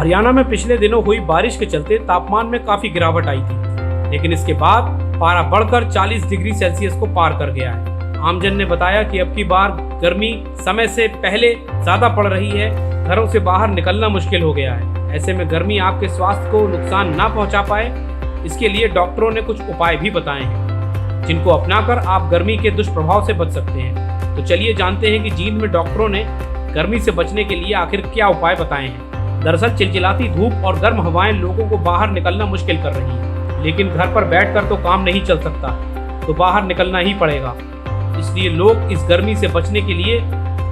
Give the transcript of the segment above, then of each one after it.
हरियाणा में पिछले दिनों हुई बारिश के चलते तापमान में काफी गिरावट आई थी, लेकिन इसके बाद पारा बढ़कर 40 डिग्री सेल्सियस को पार कर गया है। आमजन ने बताया कि अब की बार गर्मी समय से पहले ज्यादा पड़ रही है, घरों से बाहर निकलना मुश्किल हो गया है। ऐसे में गर्मी आपके स्वास्थ्य को नुकसान ना पहुंचा पाए, इसके लिए डॉक्टरों ने कुछ उपाय भी बताए हैं, जिनको अपनाकर आप गर्मी के दुष्प्रभाव से बच सकते हैं। तो चलिए जानते हैं कि जींद में डॉक्टरों ने गर्मी से बचने के लिए आखिर क्या उपाय बताए हैं। दरअसल चिलचिलाती धूप और गर्म हवाएं लोगों को बाहर निकलना मुश्किल कर रही हैं, लेकिन घर पर बैठकर तो काम नहीं चल सकता, तो बाहर निकलना ही पड़ेगा। इसलिए लोग इस गर्मी से बचने के लिए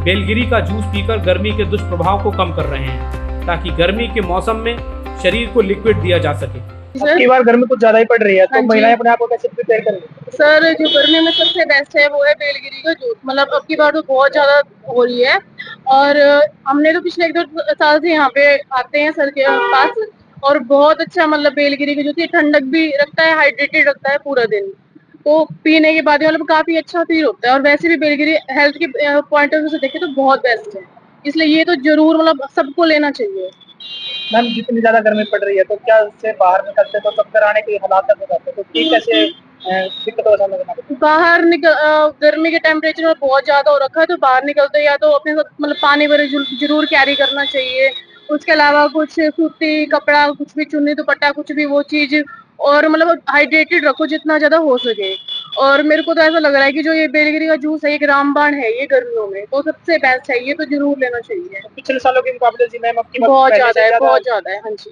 बेलगिरी का जूस पीकर गर्मी के दुष्प्रभाव को कम कर रहे हैं, ताकि गर्मी के मौसम में शरीर को लिक्विड दिया जा सके। अब बार गर्मी कुछ ज्यादा ही पड़ रही है, तो महिलाएं अपने आप को कैसे प्रिपेयर करेंगी? सर, जो गर्मी में सबसे बेस्ट है वो है बेलगिरी का जूस। मतलब अब की बार तो बहुत ज्यादा हो रही है, और हमने तो पिछले 1-2 साल से यहाँ पे आते हैं सर के पास, और बहुत अच्छा मतलब बेलगिरी का जूस ये ठंडक भी रखता है, हाइड्रेटेड रखता है पूरा दिन, तो पीने के बाद मतलब काफी अच्छा फील होता है। और वैसे भी बेलगिरी हेल्थ के पॉइंट ऑफ व्यू से देखें तो बहुत बेस्ट है, इसलिए ये तो जरूर मतलब सबको लेना चाहिए। मैम, जितनी ज्यादा गर्मी पड़ रही है तो क्या उससे बाहर निकलते तो चक्कर आने के हालात तक हो जाते, तो ठीक कैसे दिक्कतों का सामना करना पड़ता है? बाहर निकल गर्मी के टेम्परेचर में बहुत ज्यादा हो रखा है, तो बाहर निकलते या तो अपने साथ मतलब पानी जरूर कैरी करना चाहिए। उसके अलावा कुछ सूती कपड़ा, कुछ भी चुन्नी दुपट्टा, कुछ भी वो चीज, और मतलब हाइड्रेटेड रखो जितना ज्यादा हो सके। और मेरे को तो ऐसा लग रहा है कि जो ये बेलगिरी का जूस है, ये रामबाण है, ये गर्मियों में तो सबसे बेस्ट है, ये तो जरूर लेना चाहिए। पिछले सालों के मुकाबले जी मैम आपकी बहुत ज्यादा है, बहुत ज्यादा है। हाँ जी,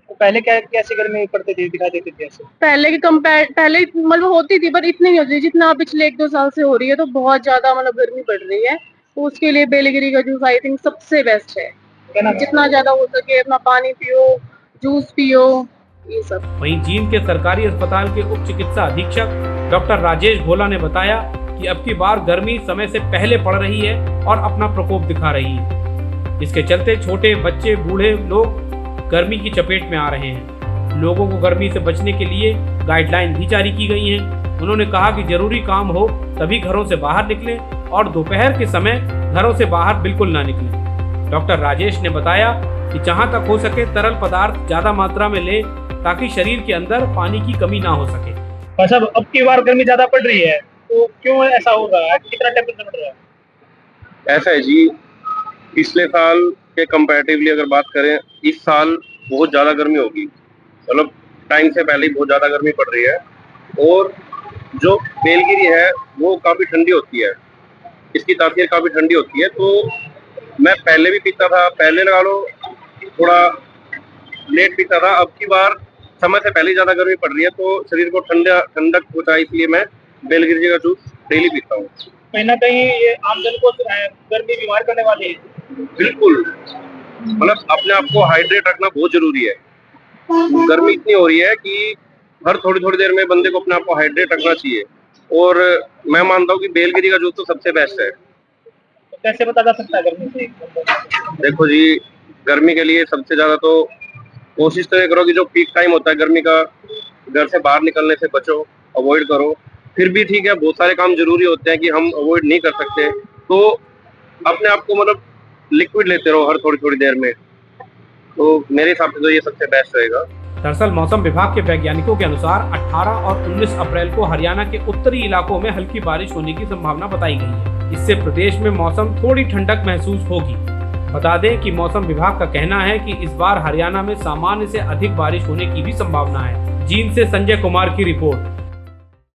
तो पहले कैसी गर्मी पड़ती थी, दिखाई देती थी ऐसे? पहले मतलब होती थी, पर इतनी नहीं होती जितना पिछले 1-2 साल से हो रही है, तो बहुत ज्यादा मतलब गर्मी पड़ रही है। तो उसके लिए बेलगिरी का जूस आई थिंक सबसे बेस्ट है। जितना ज्यादा हो सके अपना पानी पियो, जूस पियो, ये सब। वहीं जींद के सरकारी अस्पताल के उप चिकित्सा अधीक्षक डॉक्टर राजेश भोला ने बताया कि अब की बार गर्मी समय से पहले पड़ रही है और अपना प्रकोप दिखा रही है। इसके चलते छोटे बच्चे, बूढ़े लोग गर्मी की चपेट में आ रहे हैं। लोगों को गर्मी से बचने के लिए गाइडलाइन भी जारी की गई हैं। उन्होंने कहा कि जरूरी काम हो तभी घरों से बाहर निकलें और दोपहर के समय घरों से बाहर बिल्कुल ना निकलें। डॉक्टर राजेश ने बताया कि जहां तक हो सके तरल पदार्थ ज्यादा मात्रा में लें, ताकि शरीर के अंदर पानी की कमी ना हो सके। अच्छा, अब की बार गर्मी ज्यादा पड़ रही है, तो क्यों ऐसा हो रहा है? कितना टेम्परेचर बढ़ रहा है? ऐसा है जी, पिछले साल के कंपैरेटिवली अगर बात करें, इस साल बहुत ज्यादा गर्मी होगी। मतलब टाइम से पहले ही बहुत ज्यादा गर्मी पड़ रही है, और जो बेलगिरी है वो काफी ठंडी होती है, इसकी तासीर काफी ठंडी होती है। तो मैं पहले भी पीता था, पहले लगा लो थोड़ा लेट पीता था। अब की बार समय से पहले ज्यादा गर्मी पड़ रही है, तो शरीर को ठंडक होता है, इसलिए मैं बेलगिरी का जूस डेली पीता हूँ। कहीं ना कहीं ये आमजन को गर्मी बीमार करने वाली है। बिल्कुल, मतलब अपने आप को हाइड्रेट रखना बहुत जरूरी है। गर्मी इतनी हो रही है कि हर थोड़ी थोड़ी देर में बंदे को अपने आप को हाइड्रेट रखना चाहिए, और मैं मानता हूँ कि बेलगिरी का जूस तो सबसे बेस्ट है। तो कैसे पता जा सकता है गर्मी से? देखो जी, गर्मी के लिए सबसे ज्यादा तो कोशिश तो ये करो कि जो पीक टाइम होता है गर्मी का, घर से बाहर निकलने से बचो, अवॉइड करो। फिर भी ठीक है, बहुत सारे काम जरूरी होते हैं कि हम अवॉइड नहीं कर सकते, तो अपने आप को मतलब लिक्विड लेते रहो हर थोड़ी थोड़ी देर में। तो मेरे हिसाब से तो ये सबसे बेस्ट रहेगा। दरअसल मौसम विभाग के वैज्ञानिकों के अनुसार 18 और 19 अप्रैल को हरियाणा के उत्तरी इलाकों में हल्की बारिश होने की संभावना बताई गई है। इससे प्रदेश में मौसम थोड़ी ठंडक महसूस होगी। बता दें कि मौसम विभाग का कहना है कि इस बार हरियाणा में सामान्य से अधिक बारिश होने की भी संभावना है। जींद से संजय कुमार की रिपोर्ट।